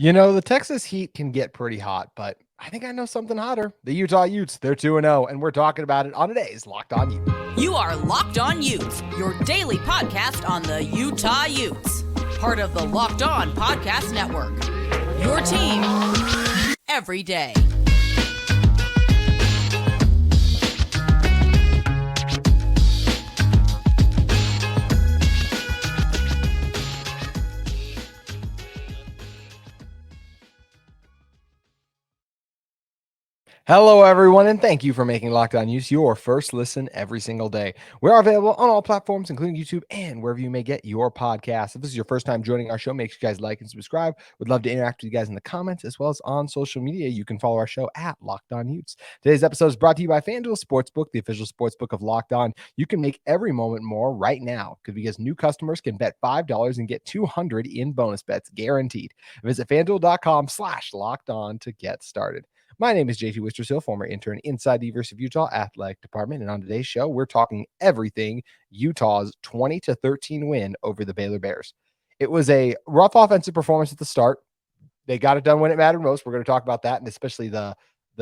The Texas Heat can get pretty hot, but I think I know something hotter. The Utah Utes, they're 2-0, and we're talking about it on today's Locked On Utes. You are Locked On Utes, your daily podcast on the Utah Utes. Part of the Locked On Podcast Network. Your team every day. Hello, everyone, and thank you for making Locked On Utes your first listen every single day. We're available on all platforms, including YouTube and wherever you may get your podcast. If this is your first time joining our show, make sure you guys like and subscribe. We'd love to interact with you guys in the comments as well as on social media. You can follow our show at Locked On Utes. Today's episode is brought to you by FanDuel Sportsbook, the official sportsbook of Locked On. You can make every moment more right now because new customers can bet $5 and get $200 in bonus bets guaranteed. Visit FanDuel.com/Locked On to get started. My name is JT Wistcill, former intern inside the University of Utah Athletic Department, and on today's show, we're talking everything Utah's 20-13 win over the Baylor Bears. It was a rough offensive performance at the start. They got it done when it mattered most. We're going to talk about that, and especially the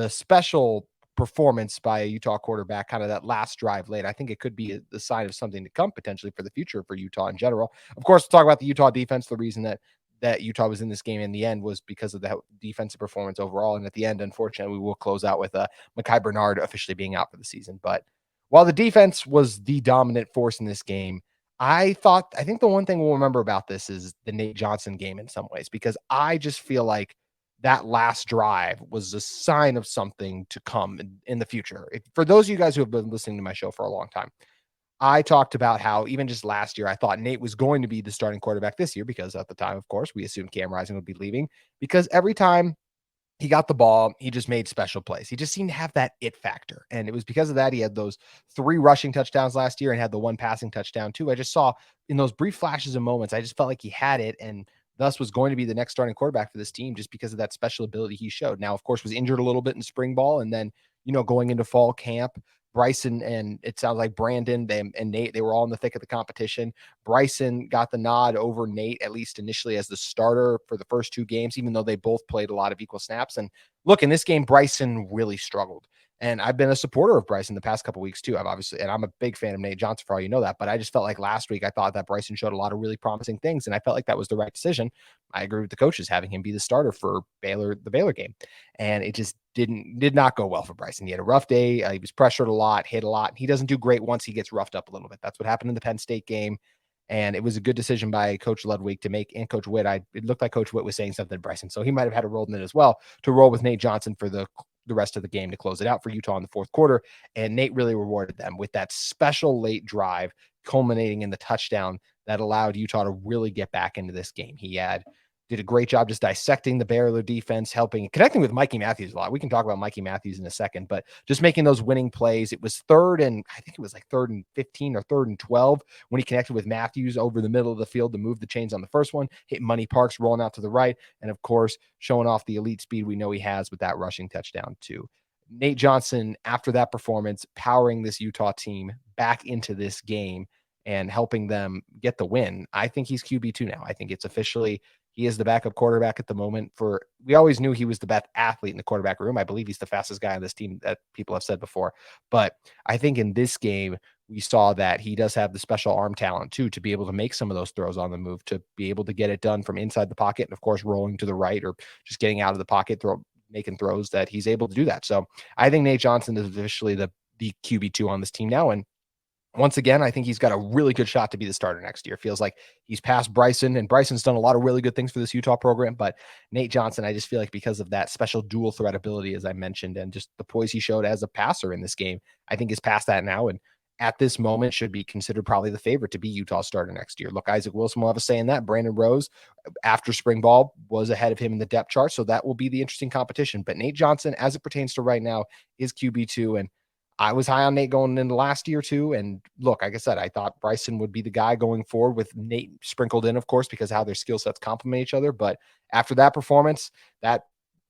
special performance by a Utah quarterback, kind of that last drive late. I think it could be the sign of something to come potentially for the future for Utah in general. Of course, we'll talk about the Utah defense, the reason that Utah was in this game in the end was because of the defensive performance overall. And at the end, unfortunately, we will close out with Makai Bernard officially being out for the season. But while the defense was the dominant force in this game, I think the one thing we'll remember about this is the Nate Johnson game in some ways, because I just feel like that last drive was a sign of something to come in the future. For those of you guys who have been listening to my show for a long time, I talked about how even just last year, I thought Nate was going to be the starting quarterback this year because at the time, of course, we assumed Cam Rising would be leaving because every time he got the ball, he just made special plays. He just seemed to have that it factor. And it was because of that, he had those 3 rushing touchdowns last year and had the 1 passing touchdown too. I just saw in those brief flashes and moments, I just felt like he had it and thus was going to be the next starting quarterback for this team just because of that special ability he showed. Now, of course, was injured a little bit in spring ball and then, going into fall camp, Bryson and it sounds like Brandon and Nate, they were all in the thick of the competition. Bryson got the nod over Nate, at least initially as the starter for the first 2 games, even though they both played a lot of equal snaps. And look, in this game, Bryson really struggled. And I've been a supporter of Bryson the past couple of weeks too. And I'm a big fan of Nate Johnson for all you know that, but I just felt like last week, I thought that Bryson showed a lot of really promising things. And I felt like that was the right decision. I agree with the coaches having him be the starter for the Baylor game. And it just did not go well for Bryson. He had a rough day. He was pressured a lot, hit a lot. He doesn't do great once he gets roughed up a little bit. That's what happened in the Penn State game. And it was a good decision by Coach Ludwig to make, and Coach Witt. It looked like Coach Witt was saying something to Bryson. So he might have had a role in it as well to roll with Nate Johnson for the rest of the game to close it out for Utah in the fourth quarter. And Nate really rewarded them with that special late drive culminating in the touchdown that allowed Utah to really get back into this game. He did a great job just dissecting the Baylor defense, connecting with Mikey Matthews a lot. We can talk about Mikey Matthews in a second, but just making those winning plays. It was 3rd and 15 or 3rd and 12 when he connected with Matthews over the middle of the field to move the chains on the first one, hit Money Parks rolling out to the right, and of course, showing off the elite speed we know he has with that rushing touchdown too. Nate Johnson, after that performance, powering this Utah team back into this game and helping them get the win. I think he's QB2 now. I think it's officially he is the backup quarterback at the moment. We always knew he was the best athlete in the quarterback room. I believe he's the fastest guy on this team that people have said before. But I think in this game, we saw that he does have the special arm talent too, to be able to make some of those throws on the move, to be able to get it done from inside the pocket. And of course, rolling to the right or just getting out of the pocket, making throws that he's able to do that. So I think Nate Johnson is officially the QB2 on this team now. And once again, I think he's got a really good shot to be the starter next year. Feels like he's past Bryson, and Bryson's done a lot of really good things for this Utah program. But Nate Johnson, I just feel like because of that special dual threat ability, as I mentioned, and just the poise he showed as a passer in this game, I think is past that now. And at this moment should be considered probably the favorite to be Utah's starter next year. Look, Isaac Wilson will have a say in that. Brandon Rose, after spring ball, was ahead of him in the depth chart. So that will be the interesting competition. But Nate Johnson, as it pertains to right now, is QB2. And I was high on Nate going into last year too. And look, like I said, I thought Bryson would be the guy going forward with Nate sprinkled in, of course, because how their skill sets complement each other. But after that performance, that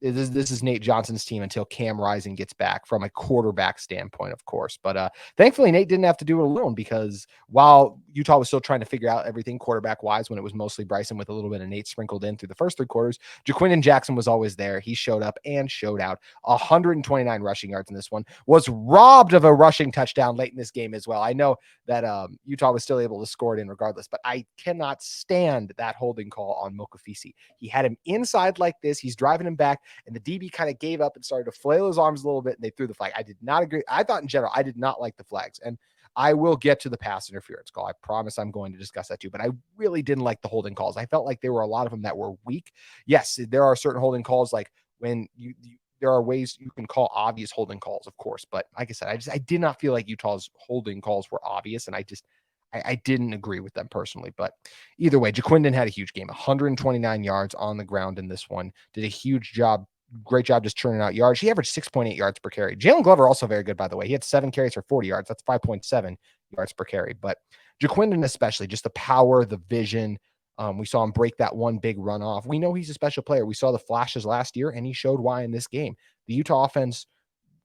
this is Nate Johnson's team until Cam Rising gets back from a quarterback standpoint, of course. But thankfully, Nate didn't have to do it alone, because while Utah was still trying to figure out everything quarterback wise, when it was mostly Bryson with a little bit of Nate sprinkled in through the first 3 quarters, Jaquindon Jackson was always there. He showed up and showed out. 129 rushing yards in this one, was robbed of a rushing touchdown late in this game as well. I know that Utah was still able to score it in regardless, but I cannot stand that holding call on Mokafisi. He had him inside like this. He's driving him back, and the DB kind of gave up and started to flail his arms a little bit, and they threw the flag. I did not agree. I thought in general, I did not like the flags, and I will get to the pass interference call. I promise I'm going to discuss that too, but I really didn't like the holding calls. I felt like there were a lot of them that were weak. Yes, there are certain holding calls, like when there are ways you can call obvious holding calls, of course, but like I said, I did not feel like Utah's holding calls were obvious, and I didn't agree with them personally. But either way, Jaquindon had a huge game, 129 yards on the ground in this one, did a huge job. Great job just churning out yards. He averaged 6.8 yards per carry. Jalen Glover also very good, by the way. He had 7 carries for 40 yards. That's 5.7 yards per carry. But Jaquindon especially, just the power, the vision. We saw him break that one big run off. We know he's a special player. We saw the flashes last year, and he showed why in this game. The Utah offense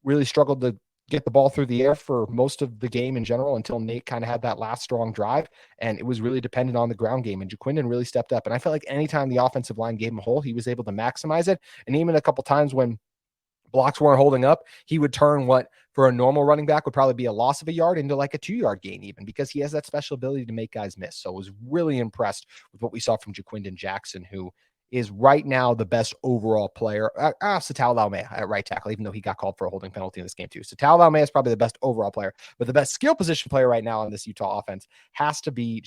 really struggled to get the ball through the air for most of the game in general until Nate kind of had that last strong drive, and it was really dependent on the ground game, and Jaquindon really stepped up. And I felt like anytime the offensive line gave him a hole, he was able to maximize it. And even a couple times when blocks weren't holding up, he would turn what for a normal running back would probably be a loss of a yard into like a 2-yard gain, even, because he has that special ability to make guys miss. So I was really impressed with what we saw from Jaquindon Jackson, who is right now the best overall player. Satao Laumea at right tackle, even though he got called for a holding penalty in this game too. Satao Laumea is probably the best overall player, but the best skill position player right now on this Utah offense has to be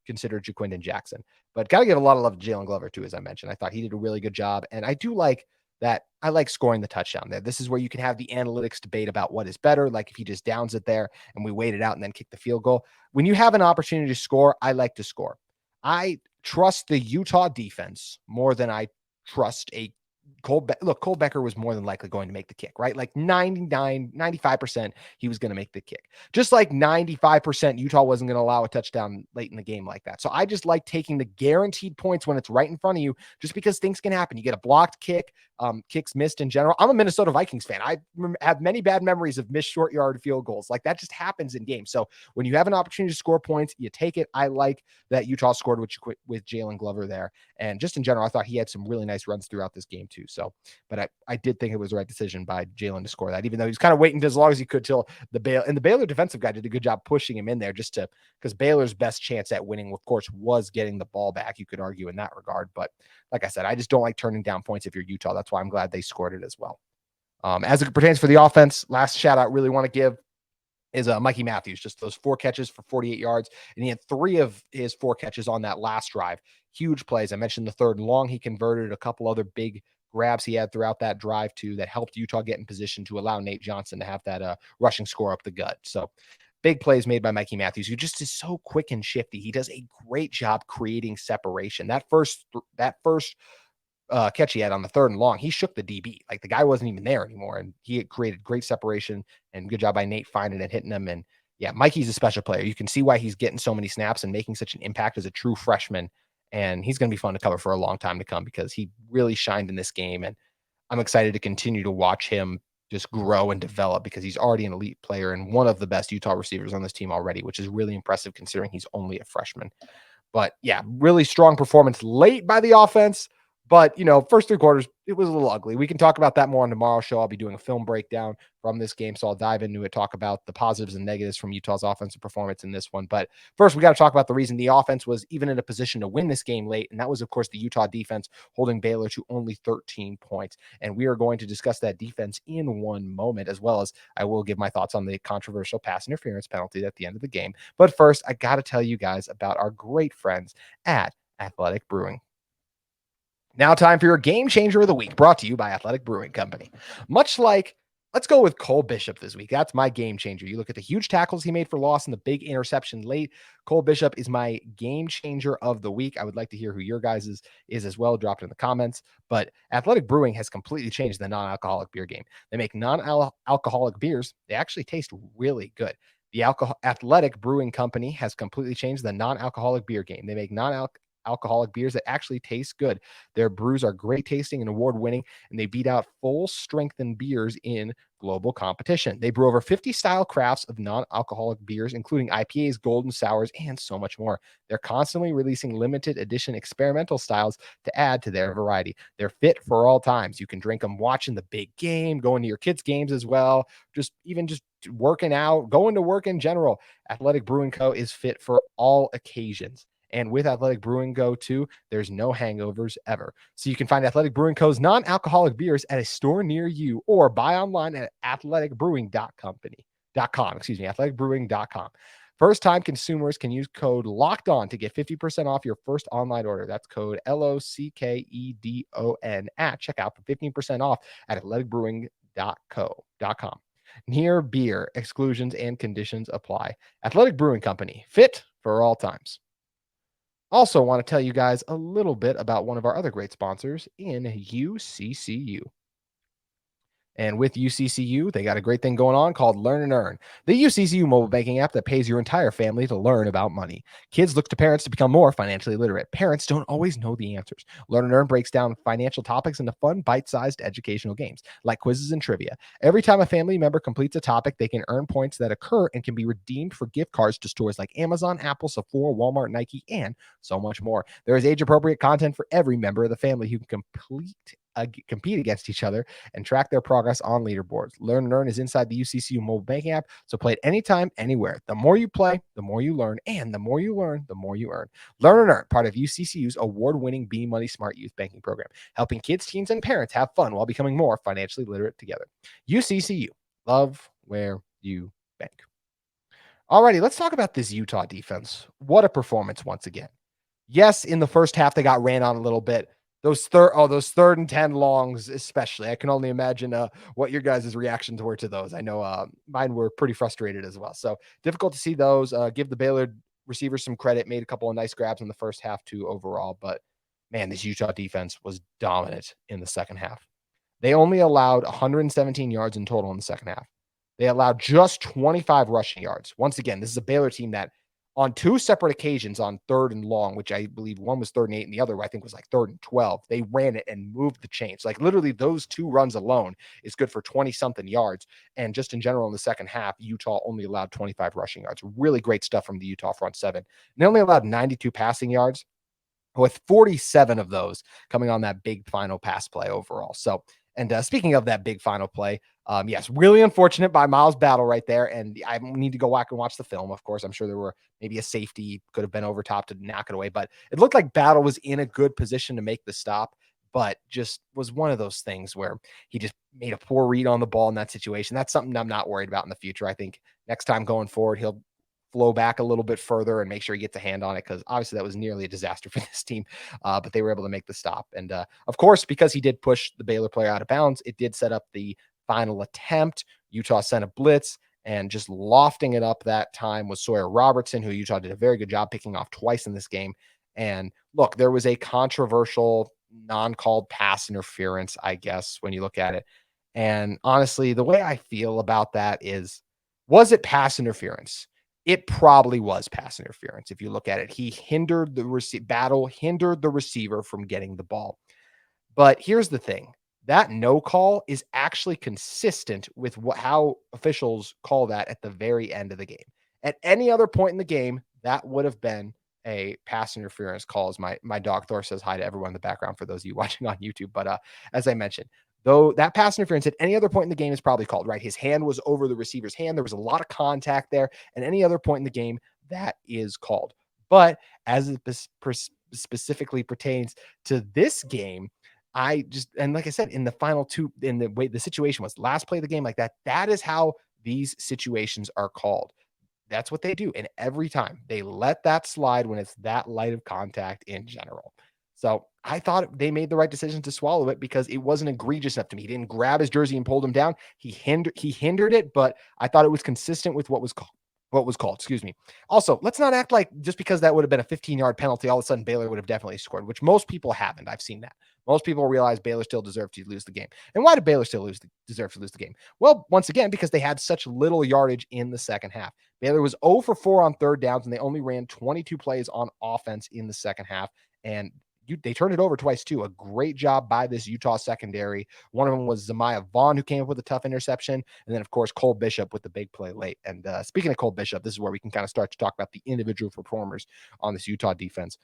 considered Jaquindon Jackson. But got to give a lot of love to Jalen Glover too, as I mentioned. I thought he did a really good job, and I do like that. I like scoring the touchdown there. This is where you can have the analytics debate about what is better, like if he just downs it there and we wait it out and then kick the field goal. When you have an opportunity to score, I like to score. I trust the Utah defense more than I trust a Cole Becker was more than likely going to make the kick, right? Like 95% he was going to make the kick. Just like 95% Utah wasn't going to allow a touchdown late in the game like that. So I just like taking the guaranteed points when it's right in front of you, just because things can happen. You get a blocked kick, kicks missed in general. I'm a Minnesota Vikings fan. I have many bad memories of missed short yard field goals. Like that just happens in games. So when you have an opportunity to score points, you take it. I like that Utah scored with Jalen Glover there. And just in general, I thought he had some really nice runs throughout this game too. So, but I did think it was the right decision by Jalen to score that, even though he was kind of waiting as long as he could till the Baylor defensive guy did a good job pushing him in there because Baylor's best chance at winning, of course, was getting the ball back. You could argue in that regard, but like I said, I just don't like turning down points if you're Utah. That's why I'm glad they scored it as well. As it pertains for the offense, last shout out really want to give is Mikey Matthews, just those 4 catches for 48 yards. And he had 3 of his 4 catches on that last drive. Huge plays. I mentioned the 3rd and long. He converted a couple other big grabs he had throughout that drive too that helped Utah get in position to allow Nate Johnson to have that rushing score up the gut. So big plays made by Mikey Matthews, who just is so quick and shifty. He does a great job creating separation. That first catch he had on the 3rd and long, he shook the DB. Like the guy wasn't even there anymore, and he had created great separation, and good job by Nate finding and hitting him. And yeah, Mikey's a special player. You can see why he's getting so many snaps and making such an impact as a true freshman, and he's going to be fun to cover for a long time to come because he really shined in this game, and I'm excited to continue to watch him just grow and develop because he's already an elite player and one of the best Utah receivers on this team already, which is really impressive considering he's only a freshman. But yeah, really strong performance late by the offense. But, first 3 quarters, it was a little ugly. We can talk about that more on tomorrow's show. I'll be doing a film breakdown from this game, so I'll dive into it, talk about the positives and negatives from Utah's offensive performance in this one. But first, we got to talk about the reason the offense was even in a position to win this game late, and that was, of course, the Utah defense holding Baylor to only 13 points. And we are going to discuss that defense in one moment, as well as I will give my thoughts on the controversial pass interference penalty at the end of the game. But first, I got to tell you guys about our great friends at Athletic Brewing. Now time for your game changer of the week, brought to you by Athletic Brewing Company. Much like, let's go with Cole Bishop this week. That's my game changer. You look at the huge tackles he made for loss and the big interception late. Cole Bishop is my game changer of the week. I would like to hear who your guys is as well. Drop it in the comments. But Athletic Brewing has completely changed the non-alcoholic beer game. They make non-alcoholic beers. They actually taste really good. The Athletic Brewing Company has completely changed the non-alcoholic beer game. They make non-alcoholic beers that actually taste good. Their brews are great tasting and award-winning, and they beat out full-strengthened beers in global competition. They brew over 50 style crafts of non-alcoholic beers, including IPAs, golden sours, and so much more. They're constantly releasing limited edition experimental styles to add to their variety. They're fit for all times. You can drink them watching the big game, going to your kids' games as well, just working out, going to work in general. Athletic Brewing Co. is fit for all occasions. And with Athletic Brewing Co. too, there's no hangovers ever. So you can find Athletic Brewing Co.'s non-alcoholic beers at a store near you or buy online at athleticbrewing.com. First-time consumers can use code Locked On to get 50% off your first online order. That's code LOCKEDON at checkout for 15% off at athleticbrewing.com. Near beer, exclusions and conditions apply. Athletic Brewing Company, fit for all times. Also, want to tell you guys a little bit about one of our other great sponsors in UCCU. And with UCCU, they got a great thing going on called Learn and Earn, the UCCU mobile banking app that pays your entire family to learn about money. Kids look to parents to become more financially literate. Parents don't always know the answers. Learn and Earn breaks down financial topics into fun, bite-sized educational games like quizzes and trivia. Every time a family member completes a topic, they can earn points that occur and can be redeemed for gift cards to stores like Amazon, Apple, Sephora, Walmart, Nike, and so much more. There is age-appropriate content for every member of the family who can compete against each other and track their progress on leaderboards. Learn and Earn is inside the UCCU mobile banking app, so play it anytime, anywhere. The more you play, the more you learn, and the more you learn, the more you earn. Learn and Earn, part of UCCU's award-winning Be Money Smart Youth Banking Program, helping kids, teens, and parents have fun while becoming more financially literate together. UCCU, love where you bank. Alrighty, let's talk about this Utah defense. What a performance once again. Yes, in the first half, they got ran on a little bit. Those third and 10 longs, especially. I can only imagine what your guys' reactions were to those. I know mine were pretty frustrated as well. So difficult to see those. Give the Baylor receivers some credit. Made a couple of nice grabs in the first half too overall. But man, this Utah defense was dominant in the second half. They only allowed 117 yards in total in the second half. They allowed just 25 rushing yards. Once again, this is a Baylor team that on two separate occasions on third and long, which I believe one was 3rd and 8 and the other I think was like 3rd and 12, they ran it and moved the chains. Like literally those two runs alone is good for 20 something yards. And just in general in the second half, Utah only allowed 25 rushing yards. Really great stuff from the Utah front seven. And they only allowed 92 passing yards, with 47 of those coming on that big final pass play overall. So, and speaking of that big final play, yes, really unfortunate by Miles Battle right there. And I need to go back and watch the film. Of course, I'm sure there were maybe a safety could have been over top to knock it away, but it looked like Battle was in a good position to make the stop, but just was one of those things where he just made a poor read on the ball in that situation. That's something I'm not worried about in the future. I think next time going forward, he'll flow back a little bit further and make sure he gets a hand on it, because obviously that was nearly a disaster for this team, but they were able to make the stop. And of course, because he did push the Baylor player out of bounds, it did set up the final attempt. Utah sent a blitz, and just lofting it up that time was Sawyer Robertson, who Utah did a very good job picking off twice in this game. And look, there was a controversial non-called pass interference, I guess, when you look at it. And honestly, the way I feel about that is, was it pass interference? It probably was pass interference. If you look at it, he hindered the receiver from getting the ball. But here's the thing. That no call is actually consistent with how officials call that at the very end of the game. At any other point in the game, that would have been a pass interference call. As my dog Thor says hi to everyone in the background for those of you watching on YouTube. But as I mentioned, though that pass interference at any other point in the game is probably called, right? His hand was over the receiver's hand. There was a lot of contact there. And any other point in the game, that is called. But as it specifically pertains to this game, and like I said, in the final two, in the way the situation was last play of the game like that, that is how these situations are called. That's what they do. And every time they let that slide when it's that light of contact in general. So I thought they made the right decision to swallow it, because it wasn't egregious enough to me. He didn't grab his jersey and pulled him down. He hindered it, but I thought it was consistent with what was called. Excuse me. Also, let's not act like just because that would have been a 15-yard penalty, all of a sudden Baylor would have definitely scored, which most people haven't. I've seen that. Most people realize Baylor still deserved to lose the game. And why did Baylor still deserve to lose the game? Well, once again, because they had such little yardage in the second half. Baylor was 0 for 4 on third downs, and they only ran 22 plays on offense in the second half. and they turned it over twice too. A great job by this Utah secondary. One of them was Zamiah Vaughn, who came up with a tough interception. And then, of course, Cole Bishop with the big play late. And speaking of Cole Bishop, this is where we can kind of start to talk about the individual performers on this Utah defense.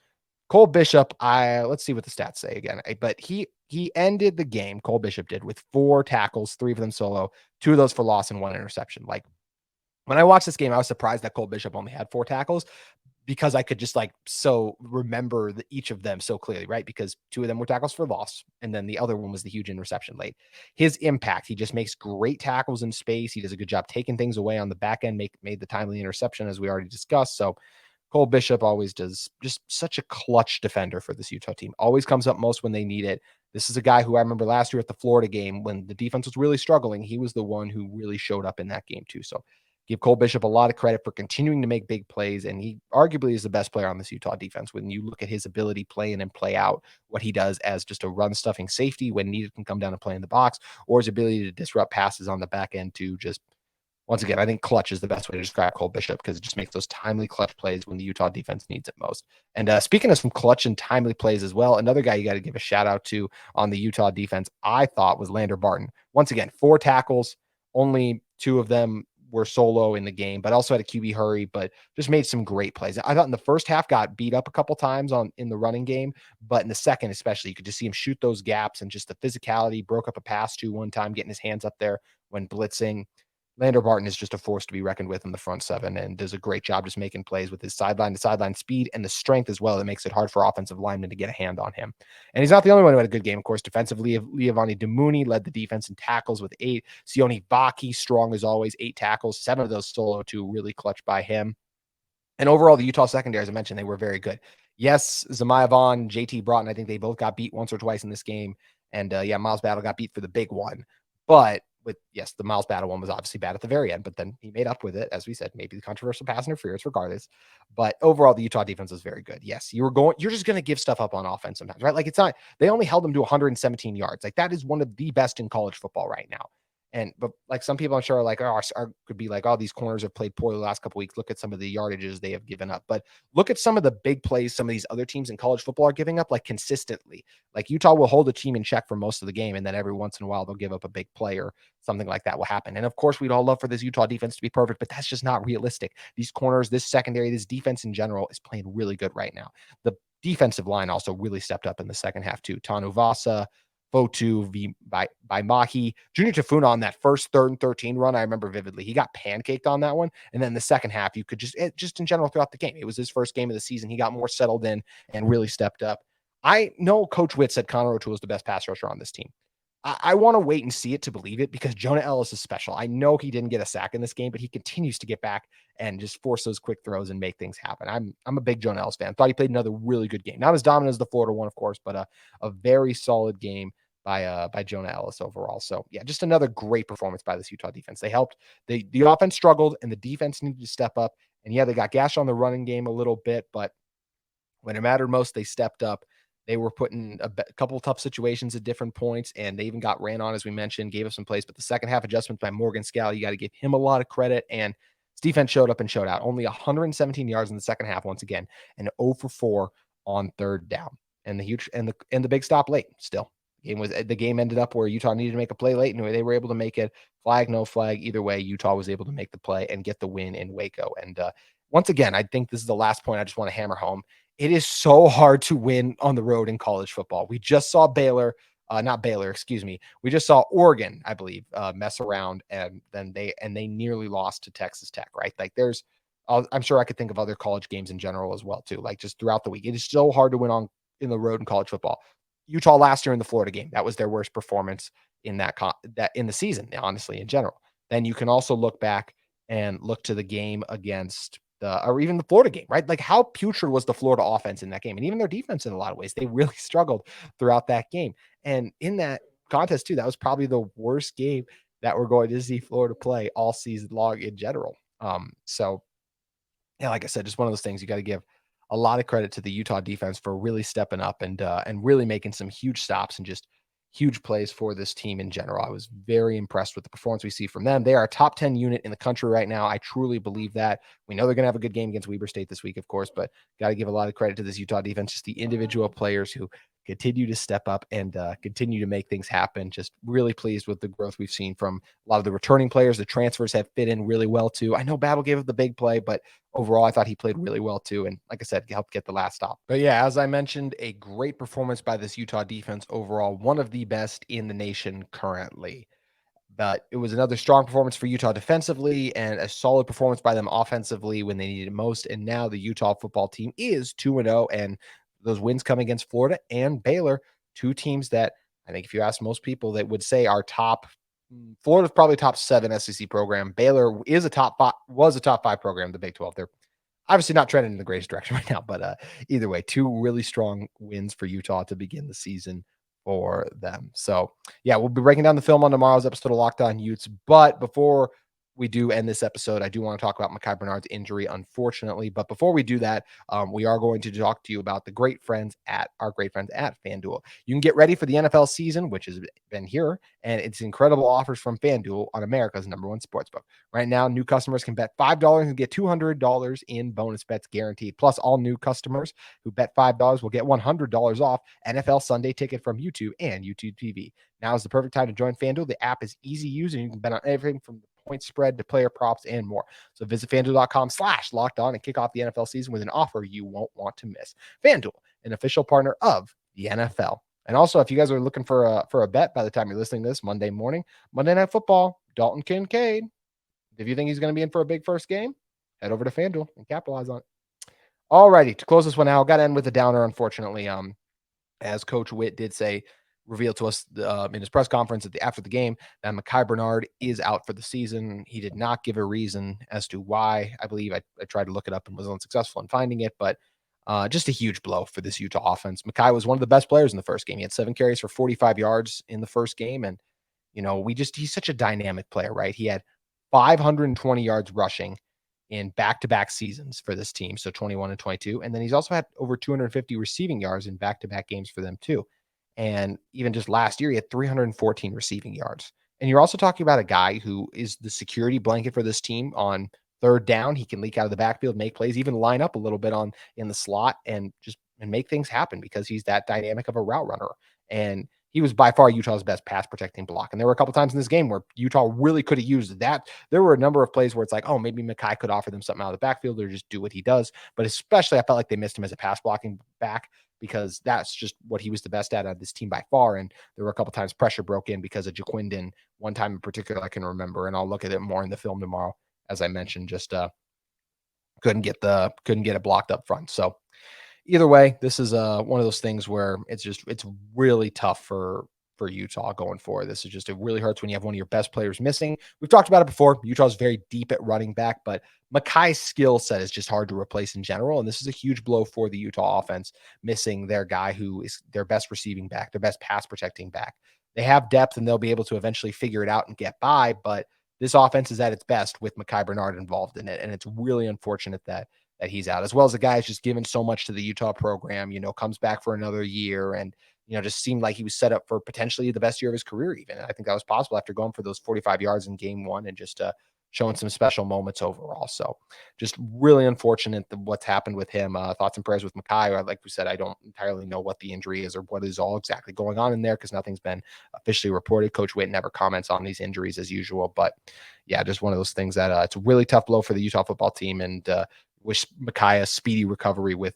Cole Bishop, let's see what the stats say again. But he ended the game, Cole Bishop did, with 4 tackles, 3 of them solo, 2 of those for loss and 1 interception. Like, when I watched this game, I was surprised that Cole Bishop only had 4 tackles, because I could just so remember each of them so clearly, right? Because 2 of them were tackles for loss, and then the other one was the huge interception late. His impact, he just makes great tackles in space. He does a good job taking things away on the back end, made the timely interception, as we already discussed. So Cole Bishop always does, just such a clutch defender for this Utah team. Always comes up most when they need it. This is a guy who I remember last year at the Florida game when the defense was really struggling. He was the one who really showed up in that game too. So give Cole Bishop a lot of credit for continuing to make big plays. And he arguably is the best player on this Utah defense when you look at his ability play in and play out, what he does as just a run stuffing safety when needed, can come down and play in the box, or his ability to disrupt passes on the back end to just, once again, I think clutch is the best way to describe Cole Bishop, because it just makes those timely clutch plays when the Utah defense needs it most. And speaking of some clutch and timely plays as well, another guy you got to give a shout out to on the Utah defense, I thought, was Lander Barton. Once again, 4 tackles, only 2 of them were solo in the game, but also had a QB hurry, but just made some great plays. I thought in the first half got beat up a couple times in the running game, but in the second especially, you could just see him shoot those gaps, and just the physicality. Broke up a pass to one time, getting his hands up there when blitzing. Lander Barton is just a force to be reckoned with in the front 7, and does a great job just making plays with his sideline to sideline speed and the strength as well. That makes it hard for offensive linemen to get a hand on him. And he's not the only one who had a good game. Of course, defensively, Leavani Demouni led the defense in tackles with 8. Sione Vaki, strong as always, 8 tackles, 7 of those solo, 2 really clutch by him. And overall, the Utah secondary, as I mentioned, they were very good. Yes, Zamiah Vaughn, JT Broughton, I think they both got beat once or twice in this game. And Miles Battle got beat for the big one. But the Miles Battle one was obviously bad at the very end, but then he made up with it, as we said, maybe the controversial pass interference regardless. But overall, the Utah defense was very good. Yes, you're just going to give stuff up on offense sometimes, right? Like, it's not, they only held them to 117 yards. Like, that is one of the best in college football right now. But like, some people I'm sure are like, could be like, oh, these corners have played poorly the last couple of weeks. Look at some of the yardages they have given up. But look at some of the big plays some of these other teams in college football are giving up, like, consistently. Like, Utah will hold a team in check for most of the game, and then every once in a while they'll give up a big play or something like that will happen. And of course, we'd all love for this Utah defense to be perfect, but that's just not realistic. These corners, this secondary, this defense in general is playing really good right now. The defensive line also really stepped up in the second half too. Tanu Vasa, Fotu by Mahi. Junior Tafuna on that first 3rd and 13 run, I remember vividly. He got pancaked on that one. And then the second half, you could just in general throughout the game, it was his first game of the season. He got more settled in and really stepped up. I know Coach Witt said Connor O'Toole is the best pass rusher on this team. I want to wait and see it to believe it, because Jonah Ellis is special. I know he didn't get a sack in this game, but he continues to get back and just force those quick throws and make things happen. I'm a big Jonah Ellis fan. Thought he played another really good game. Not as dominant as the Florida one, of course, but a very solid game by Jonah Ellis overall. So yeah, just another great performance by this Utah defense. They helped. The offense struggled and the defense needed to step up. And yeah, they got gashed on the running game a little bit, but when it mattered most, they stepped up. They were put in a couple of tough situations at different points, and they even got ran on, as we mentioned, gave us some plays. But the second half adjustments by Morgan Scally, you got to give him a lot of credit. And his defense showed up and showed out. Only 117 yards in the second half once again, and 0 for 4 on 3rd down. And the big stop late still. The game ended up where Utah needed to make a play late, and they were able to make it. Flag, no flag, either way, Utah was able to make the play and get the win in Waco. And once again, I think this is the last point I just want to hammer home. It is so hard to win on the road in college football. We just saw We just saw Oregon, I believe, mess around, and then they nearly lost to Texas Tech, right? Like, I'm sure I could think of other college games in general as well too. Like, just throughout the week, it is so hard to win in the road in college football. Utah last year in the Florida game, that was their worst performance in in the season, honestly, in general. Then you can also look back and look to the game against or even the Florida game, right? Like, how putrid was the Florida offense in that game? And even their defense in a lot of ways, they really struggled throughout that game. And in that contest too, that was probably the worst game that we're going to see Florida play all season long in general. So yeah, like I said, just one of those things you got to give a lot of credit to the Utah defense for really stepping up and really making some huge stops and just huge plays for this team in general. I was very impressed with the performance we see from them. They are a top 10 unit in the country right now. I truly believe that. We know they're going to have a good game against Weber State this week, of course, but got to give a lot of credit to this Utah defense, just the individual players who continue to step up and continue to make things happen. Just really pleased with the growth we've seen from a lot of the returning players. The transfers have fit in really well too. I know Battle gave up the big play, but overall, I thought he played really well too. And like I said, helped get the last stop. But yeah, as I mentioned, a great performance by this Utah defense overall, one of the best in the nation currently. But it was another strong performance for Utah defensively and a solid performance by them offensively when they needed it most. And now the Utah football team is 2-0, and those wins come against Florida and Baylor, two teams that I think if you ask most people that would say are top. Florida's probably top 7 SEC program. Baylor is a top 5, was a top 5 program in the Big 12. They're obviously not trending in the greatest direction right now, but either way, two really strong wins for Utah to begin the season for them. So yeah, we'll be breaking down the film on tomorrow's episode of Locked On Utes. But before we do end this episode, I do want to talk about Makai Bernard's injury, unfortunately. But before we do that, we are going to talk to you about our great friends at FanDuel. You can get ready for the NFL season, which has been here, and it's incredible offers from FanDuel on America's #1 sportsbook. Right now, new customers can bet $5 and get $200 in bonus bets guaranteed. Plus, all new customers who bet $5 will get $100 off NFL Sunday Ticket from YouTube and YouTube TV. Now is the perfect time to join FanDuel. The app is easy to use, and you can bet on everything from the point spread to player props and more. So visit FanDuel.com/lockedon and kick off the NFL season with an offer you won't want to miss. FanDuel, an official partner of the NFL. And also, if you guys are looking for a bet by the time you're listening to this Monday morning, Monday Night Football, Dalton Kincaid. If you think he's going to be in for a big first game, head over to FanDuel and capitalize on it. All righty, to close this one out, got to end with a downer, unfortunately. As Coach Witt did say, revealed to us in his press conference after the game that Makai Bernard is out for the season. He did not give a reason as to why. I believe I tried to look it up and was unsuccessful in finding it, but just a huge blow for this Utah offense. Makai was one of the best players in the first game. He had 7 carries for 45 yards in the first game. And, he's such a dynamic player, right? He had 520 yards rushing in back-to-back seasons for this team. So 21 and 22. And then he's also had over 250 receiving yards in back-to-back games for them too. And even just last year, he had 314 receiving yards. And you're also talking about a guy who is the security blanket for this team on third down. He can leak out of the backfield, make plays, even line up a little bit in the slot and make things happen because he's that dynamic of a route runner. And he was by far Utah's best pass protecting block. And there were a couple times in this game where Utah really could have used that. There were a number of plays where it's like, oh, maybe Makai could offer them something out of the backfield or just do what he does. But especially I felt like they missed him as a pass blocking back because that's just what he was the best at this team by far. And there were a couple times pressure broke in because of Jaquindon. One time in particular I can remember, and I'll look at it more in the film tomorrow. As I mentioned, just couldn't get it blocked up front. So either way, this is one of those things where it's really tough for Utah going forward. This is just, it really hurts when you have one of your best players missing. We've talked about it before. Utah's very deep at running back, but Makai's skill set is just hard to replace in general. And this is a huge blow for the Utah offense, missing their guy who is their best receiving back, their best pass protecting back. They have depth and they'll be able to eventually figure it out and get by, but this offense is at its best with Makai Bernard involved in it. And it's really unfortunate that he's out, as well as the guy who's just given so much to the Utah program, comes back for another year and, just seemed like he was set up for potentially the best year of his career even. And I think that was possible after going for those 45 yards in game 1 and just showing some special moments overall. So just really unfortunate what's happened with him. Thoughts and prayers with Makai. Like we said, I don't entirely know what the injury is or what is all exactly going on in there because nothing's been officially reported. Coach Witt never comments on these injuries as usual. But yeah, just one of those things that it's a really tough blow for the Utah football team, and wish Makai a speedy recovery with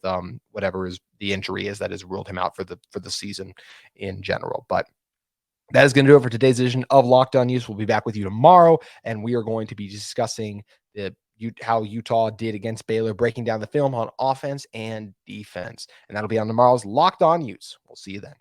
whatever the injury is that has ruled him out for the season in general. But that is going to do it for today's edition of Locked On Utes. We'll be back with you tomorrow, and we are going to be discussing how Utah did against Baylor, breaking down the film on offense and defense. And that'll be on tomorrow's Locked On Utes. We'll see you then.